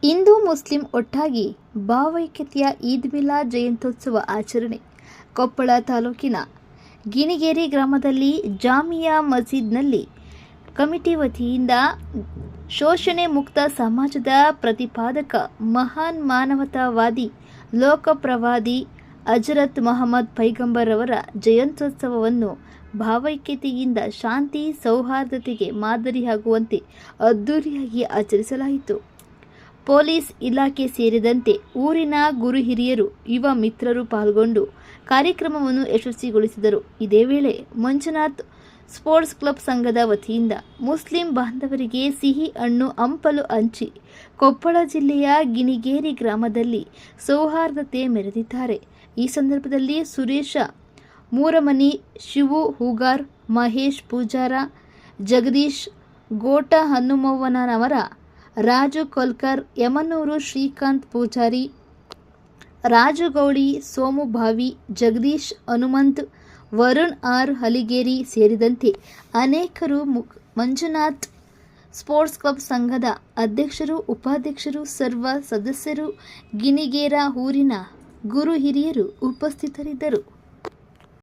Hindu Muslim ಒಟ್ಟಾಗಿ ಭಾವೈಕ್ಯತೆಯ ಈದ್ ಮಿಲಾದ್ ಜಯಂತ್ಯೋತ್ಸವ ಆಚರಣೆ. ಕೊಪ್ಪಳ ತಾಲೂಕಿನ ಗಿಣಿಗೇರಿ ಗ್ರಾಮದಲ್ಲಿ ಜಾಮಿಯಾ ಮಸೀದ್ನಲ್ಲಿ ಕಮಿಟಿ ವತಿಯಿಂದ ಶೋಷಣೆ ಮುಕ್ತ ಸಮಾಜದ ಪ್ರತಿಪಾದಕ ಮಹಾನ್ ಮಾನವತಾವಾದಿ ಲೋಕಪ್ರವಾದಿ ಹಜರತ್ ಮೊಹಮ್ಮದ್ ಪೈಗಂಬರ್ ಅವರ ಜಯಂತ್ಯೋತ್ಸವವನ್ನು ಭಾವೈಕ್ಯತೆಯಿಂದ ಶಾಂತಿ ಸೌಹಾರ್ದತೆಗೆ ಮಾದರಿಯಾಗುವಂತೆ ಅದ್ದೂರಿಯಾಗಿ ಆಚರಿಸಲಾಯಿತು. ಪೊಲೀಸ್ ಇಲಾಖೆ ಸೇರಿದಂತೆ ಊರಿನ ಗುರು ಹಿರಿಯರು, ಯುವ ಮಿತ್ರರು ಪಾಲ್ಗೊಂಡು ಕಾರ್ಯಕ್ರಮವನ್ನು ಯಶಸ್ವಿಗೊಳಿಸಿದರು. ಇದೇ ವೇಳೆ ಮಂಜುನಾಥ್ ಸ್ಪೋರ್ಟ್ಸ್ ಕ್ಲಬ್ ಸಂಘದ ವತಿಯಿಂದ ಮುಸ್ಲಿಂ ಬಾಂಧವರಿಗೆ ಸಿಹಿ ಹಣ್ಣು ಹಂಪಲು ಹಂಚಿ ಕೊಪ್ಪಳ ಜಿಲ್ಲೆಯ ಗಿಣಿಗೇರಿ ಗ್ರಾಮದಲ್ಲಿ ಸೌಹಾರ್ದತೆ ಮೆರೆದಿದ್ದಾರೆ. ಈ ಸಂದರ್ಭದಲ್ಲಿ ಸುರೇಶ ಮೂರಮನಿ, ಶಿವು ಹೂಗಾರ್, ಮಹೇಶ್ ಪೂಜಾರ, ಜಗದೀಶ್ ಗೋಟ ಹನುಮವ್ವನವರ, ರಾಜು ಕೊಲ್ಕರ್, ಯಮನೂರು ಶ್ರೀಕಾಂತ್ ಪೂಜಾರಿ, ರಾಜುಗೌಳಿ, ಸೋಮು ಭಾವಿ, ಜಗದೀಶ್ ಹನುಮಂತ್, ವರುಣ್ ಆರ್ ಹಲಿಗೇರಿ ಸೇರಿದಂತೆ ಅನೇಕರು ಮಂಜುನಾಥ್ ಸ್ಪೋರ್ಟ್ಸ್ ಕ್ಲಬ್ ಸಂಘದ ಅಧ್ಯಕ್ಷರು, ಉಪಾಧ್ಯಕ್ಷರು, ಸರ್ವ ಸದಸ್ಯರು, ಗಿಣಿಗೇರ ಊರಿನ ಗುರು ಹಿರಿಯರು ಉಪಸ್ಥಿತರಿದ್ದರು.